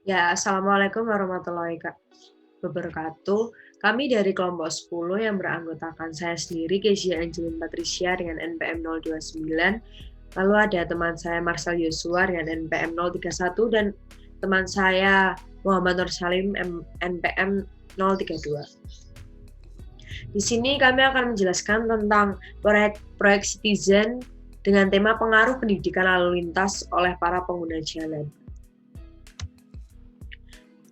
Ya, Assalamualaikum warahmatullahi wabarakatuh. Kami dari kelompok 10 yang beranggotakan saya sendiri, Kezia Angelin Patricia dengan NPM 029, lalu ada teman saya Marcel Yosua dengan NPM 031, dan teman saya Muhammad Nur Salim NPM 032. Di sini kami akan menjelaskan tentang proyek Citizen dengan tema pengaruh pendidikan lalu lintas oleh para pengguna jalan.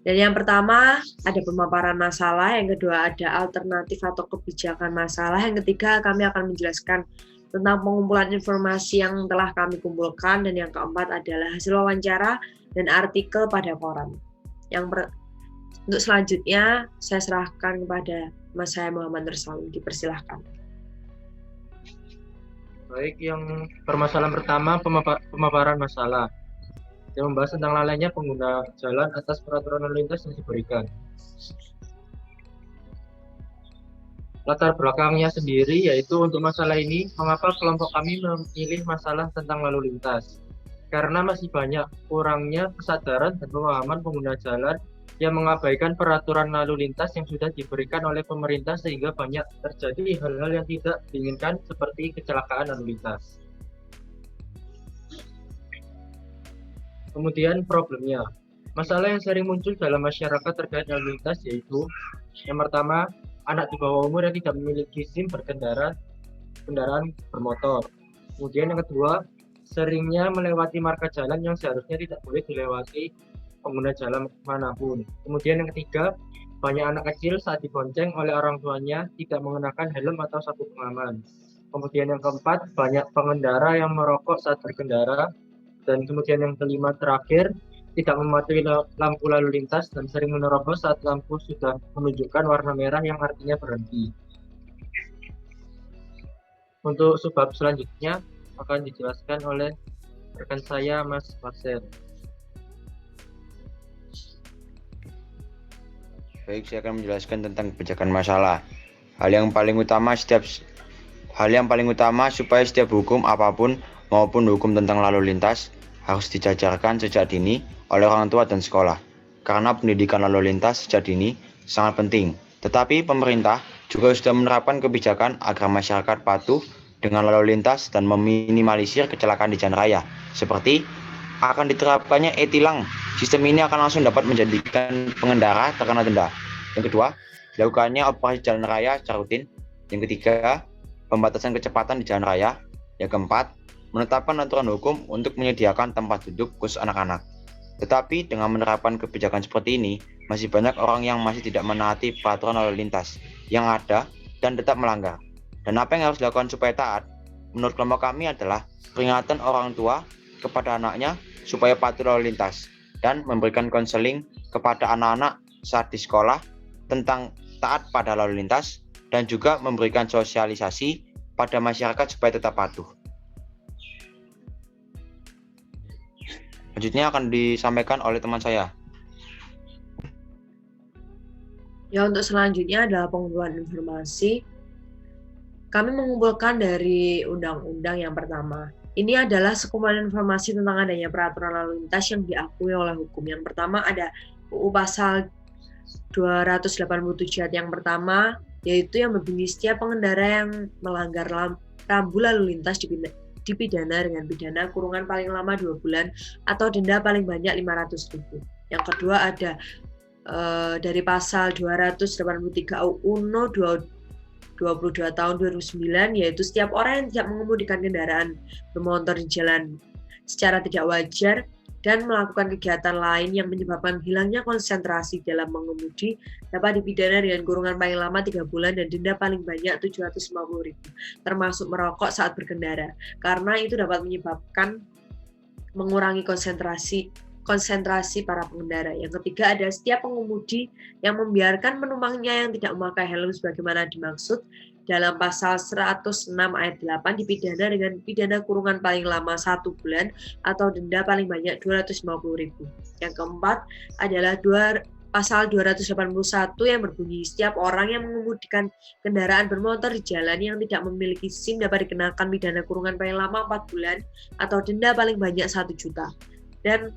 Dan yang pertama ada pemaparan masalah, yang kedua ada alternatif atau kebijakan masalah, yang ketiga kami akan menjelaskan tentang pengumpulan informasi yang telah kami kumpulkan, dan yang keempat adalah hasil wawancara dan artikel pada koran. Untuk selanjutnya saya serahkan kepada Mas saya Muhammad Nur Salim, dipersilahkan. Baik, yang permasalahan pertama pemaparan masalah. Yang membahas tentang lalainya pengguna jalan atas peraturan lalu lintas yang diberikan. Latar belakangnya sendiri yaitu untuk masalah ini, mengapa kelompok kami memilih masalah tentang lalu lintas? Karena masih banyak kurangnya kesadaran dan pemahaman pengguna jalan yang mengabaikan peraturan lalu lintas yang sudah diberikan oleh pemerintah, sehingga banyak terjadi hal-hal yang tidak diinginkan seperti kecelakaan lalu lintas. Kemudian problemnya. Masalah yang sering muncul dalam masyarakat terkait lalu lintas yaitu yang pertama, anak di bawah umur yang tidak memiliki SIM kendaraan bermotor. Kemudian yang kedua, seringnya melewati marka jalan yang seharusnya tidak boleh dilewati pengguna jalan manapun. Kemudian yang ketiga, banyak anak kecil saat dibonceng oleh orang tuanya tidak mengenakan helm atau sabuk pengaman. Kemudian yang keempat, banyak pengendara yang merokok saat berkendara. Dan kemudian yang kelima terakhir, tidak mematuhi lampu lalu lintas dan sering menerobos saat lampu sudah menunjukkan warna merah yang artinya berhenti. Untuk sebab selanjutnya akan dijelaskan oleh rekan saya, Mas Marcel. Baik, saya akan menjelaskan tentang kebijakan masalah. Hal yang paling utama supaya setiap hukum apapun maupun hukum tentang lalu lintas harus dijajarkan sejak dini oleh orang tua dan sekolah. Karena pendidikan lalu lintas sejak dini sangat penting. Tetapi pemerintah juga sudah menerapkan kebijakan agar masyarakat patuh dengan lalu lintas dan meminimalisir kecelakaan di jalan raya. Seperti akan diterapkannya e-tilang. Sistem ini akan langsung dapat menjadikan pengendara terkena denda. Yang kedua, dilakukannya operasi jalan raya secara rutin. Yang ketiga, pembatasan kecepatan di jalan raya. Yang keempat, menetapkan aturan hukum untuk menyediakan tempat duduk khusus anak-anak. Tetapi dengan menerapkan kebijakan seperti ini, masih banyak orang yang masih tidak menaati peraturan lalu lintas yang ada dan tetap melanggar. Dan apa yang harus dilakukan supaya taat? Menurut kelompok kami adalah peringatan orang tua kepada anaknya supaya patuh lalu lintas dan memberikan konseling kepada anak-anak saat di sekolah tentang taat pada lalu lintas, dan juga memberikan sosialisasi pada masyarakat supaya tetap patuh. Selanjutnya akan disampaikan oleh teman saya. Ya, untuk selanjutnya adalah pengumpulan informasi. Kami mengumpulkan dari undang-undang yang pertama. Ini adalah sekumpulan informasi tentang adanya peraturan lalu lintas yang diakui oleh hukum. Yang pertama ada UU Pasal 287 yang pertama, yaitu yang berbunyi setiap pengendara yang melanggar rambu lalu lintas dipidana dengan pidana kurungan paling lama 2 bulan atau denda paling banyak 500.000. Yang kedua ada dari pasal 283 UU No 22 tahun 2009, yaitu setiap orang yang tidak mengemudikan kendaraan bermotor di jalan secara tidak wajar dan melakukan kegiatan lain yang menyebabkan hilangnya konsentrasi dalam mengemudi dapat dipidana dengan kurungan paling lama 3 bulan dan denda paling banyak 750.000, termasuk merokok saat berkendara, karena itu dapat menyebabkan mengurangi konsentrasi para pengendara. Yang ketiga ada setiap pengemudi yang membiarkan penumpangnya yang tidak memakai helm sebagaimana dimaksud dalam pasal 106 ayat 8 dipidana dengan pidana kurungan paling lama 1 bulan atau denda paling banyak 250.000. Yang keempat adalah pasal 281 yang berbunyi setiap orang yang mengemudikan kendaraan bermotor di jalan yang tidak memiliki SIM dapat dikenakan pidana kurungan paling lama 4 bulan atau denda paling banyak 1 juta. Dan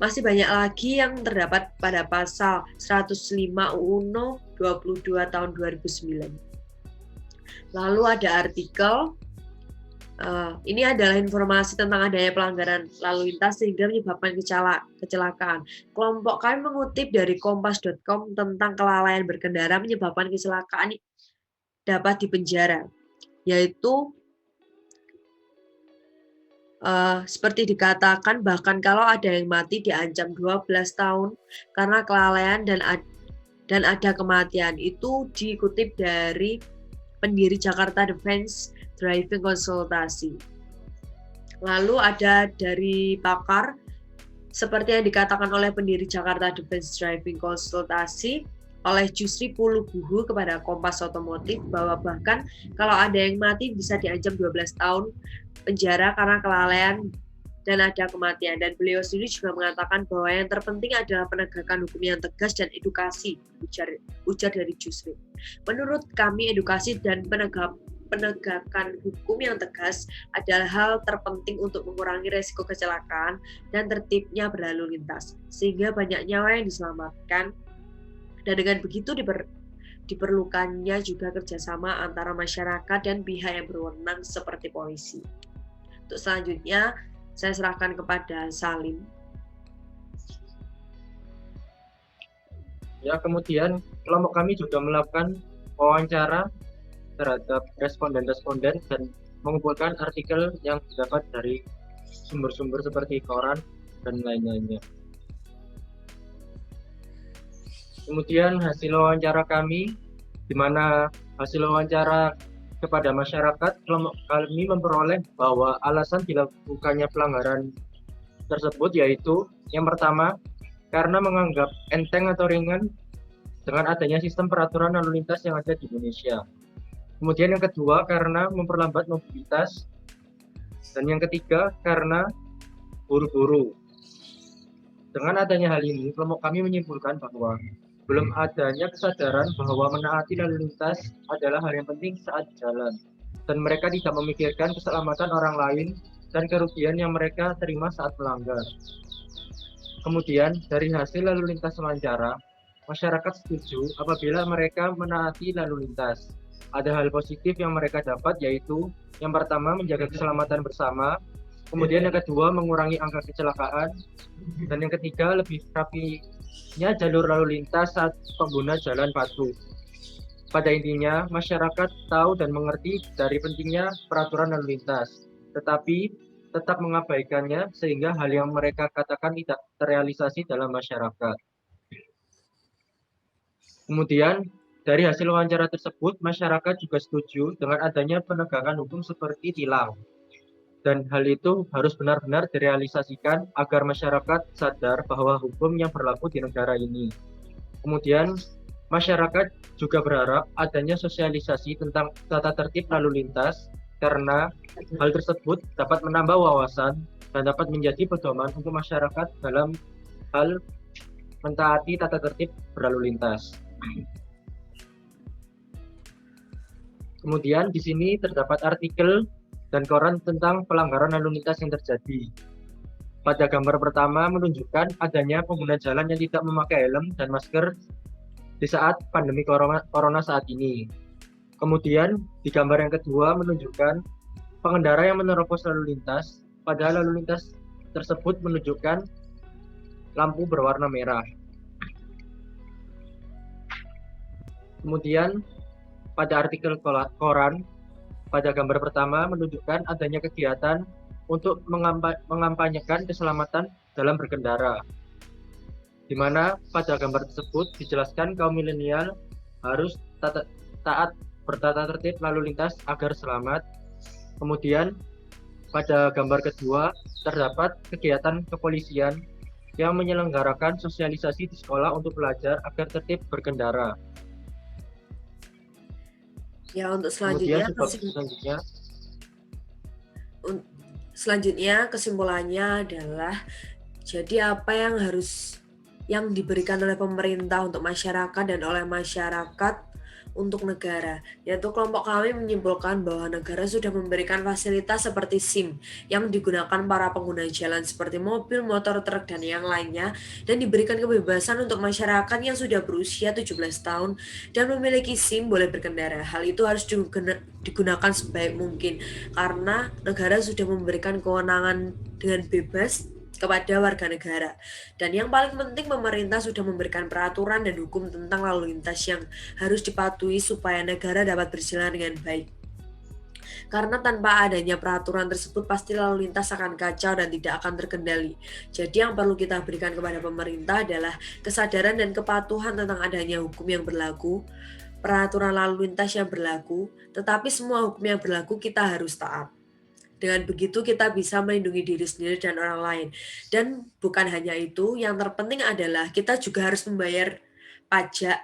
Masih banyak lagi yang terdapat pada pasal 105 UU No 22 tahun 2009. Lalu ada artikel, ini adalah informasi tentang adanya pelanggaran lalu lintas sehingga menyebabkan kecelakaan. Kelompok kami mengutip dari kompas.com tentang kelalaian berkendara menyebabkan kecelakaan dapat dipenjara, yaitu seperti dikatakan bahkan kalau ada yang mati diancam 12 tahun karena kelalaian dan ada kematian. Itu dikutip dari pendiri Jakarta Defense Driving Konsultasi. Lalu ada dari pakar, seperti yang dikatakan oleh pendiri Jakarta Defense Driving Konsultasi oleh Jusri Pulubuhu kepada Kompas Otomotif, bahwa bahkan kalau ada yang mati bisa diancam 12 tahun penjara karena kelalaian dan ada kematian. Dan beliau sendiri juga mengatakan bahwa yang terpenting adalah penegakan hukum yang tegas dan edukasi, ujar dari Jusri. Menurut kami, edukasi dan penegakan hukum yang tegas adalah hal terpenting untuk mengurangi resiko kecelakaan dan tertibnya berlalu lintas, sehingga banyak nyawa yang diselamatkan. Dan dengan begitu diperlukannya juga kerjasama antara masyarakat dan pihak yang berwenang seperti polisi. Untuk selanjutnya, saya serahkan kepada Salim. Ya, kemudian kelompok kami juga melakukan wawancara terhadap responden-responden dan mengumpulkan artikel yang didapat dari sumber-sumber seperti koran dan lain-lainnya. Kemudian hasil wawancara kami, di mana hasil wawancara kepada masyarakat, kelompok kami memperoleh bahwa alasan dilakukannya pelanggaran tersebut yaitu yang pertama, karena menganggap enteng atau ringan dengan adanya sistem peraturan lalu lintas yang ada di Indonesia. Kemudian yang kedua, karena memperlambat mobilitas. Dan yang ketiga, karena buru-buru. Dengan adanya hal ini, kelompok kami menyimpulkan bahwa belum adanya kesadaran bahwa menaati lalu lintas adalah hal yang penting saat jalan, dan mereka tidak memikirkan keselamatan orang lain dan kerugian yang mereka terima saat melanggar. Kemudian, dari hasil lalu lintas wawancara, masyarakat setuju apabila mereka menaati lalu lintas. Ada hal positif yang mereka dapat, yaitu yang pertama menjaga keselamatan bersama, kemudian yang kedua mengurangi angka kecelakaan, dan yang ketiga lebih rapinya jalur lalu lintas saat pengguna jalan patuh. Pada intinya, masyarakat tahu dan mengerti dari pentingnya peraturan lalu lintas, tetapi tetap mengabaikannya sehingga hal yang mereka katakan tidak terrealisasi dalam masyarakat. Kemudian, dari hasil wawancara tersebut, masyarakat juga setuju dengan adanya penegakan hukum seperti tilang. Dan hal itu harus benar-benar direalisasikan agar masyarakat sadar bahwa hukum yang berlaku di negara ini. Kemudian, masyarakat juga berharap adanya sosialisasi tentang tata tertib lalu lintas, karena hal tersebut dapat menambah wawasan dan dapat menjadi pedoman untuk masyarakat dalam hal mentaati tata tertib berlalu lintas. Kemudian di sini terdapat artikel dan koran tentang pelanggaran lalu lintas yang terjadi. Pada gambar pertama menunjukkan adanya pengguna jalan yang tidak memakai helm dan masker di saat pandemi corona saat ini. Kemudian di gambar yang kedua menunjukkan pengendara yang menerobos lalu lintas, padahal lalu lintas tersebut menunjukkan lampu berwarna merah. Kemudian pada artikel koran, pada gambar pertama menunjukkan adanya kegiatan untuk mengampanyekan keselamatan dalam berkendara, di mana pada gambar tersebut dijelaskan kaum milenial harus taat bertata tertib lalu lintas agar selamat. Kemudian pada gambar kedua terdapat kegiatan kepolisian yang menyelenggarakan sosialisasi di sekolah untuk pelajar agar tertib berkendara. Ya, untuk selanjutnya kesimpulannya adalah, jadi apa yang diberikan oleh pemerintah untuk masyarakat dan oleh masyarakat untuk negara, yaitu kelompok kami menyimpulkan bahwa negara sudah memberikan fasilitas seperti SIM yang digunakan para pengguna jalan seperti mobil, motor, truk, dan yang lainnya, dan diberikan kebebasan untuk masyarakat yang sudah berusia 17 tahun dan memiliki SIM boleh berkendara. Hal itu harus digunakan sebaik mungkin karena negara sudah memberikan kewenangan dengan bebas kepada warga negara. Dan yang paling penting, pemerintah sudah memberikan peraturan dan hukum tentang lalu lintas yang harus dipatuhi supaya negara dapat berjalan dengan baik. Karena tanpa adanya peraturan tersebut pasti lalu lintas akan kacau dan tidak akan terkendali. Jadi yang perlu kita berikan kepada pemerintah adalah kesadaran dan kepatuhan tentang adanya hukum yang berlaku, peraturan lalu lintas yang berlaku, tetapi semua hukum yang berlaku kita harus taat. Dengan begitu kita bisa melindungi diri sendiri dan orang lain. Dan bukan hanya itu, yang terpenting adalah kita juga harus membayar pajak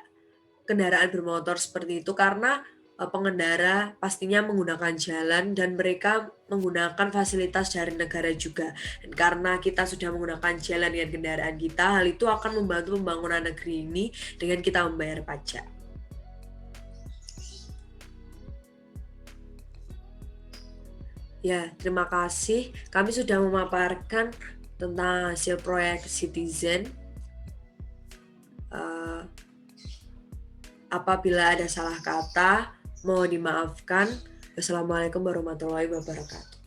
kendaraan bermotor seperti itu karena pengendara pastinya menggunakan jalan dan mereka menggunakan fasilitas dari negara juga. Dan karena kita sudah menggunakan jalan dengan kendaraan kita, hal itu akan membantu pembangunan negeri ini dengan kita membayar pajak. Ya, terima kasih. Kami sudah memaparkan tentang hasil proyek Citizen. Apabila ada salah kata, mohon dimaafkan. Wassalamualaikum warahmatullahi wabarakatuh.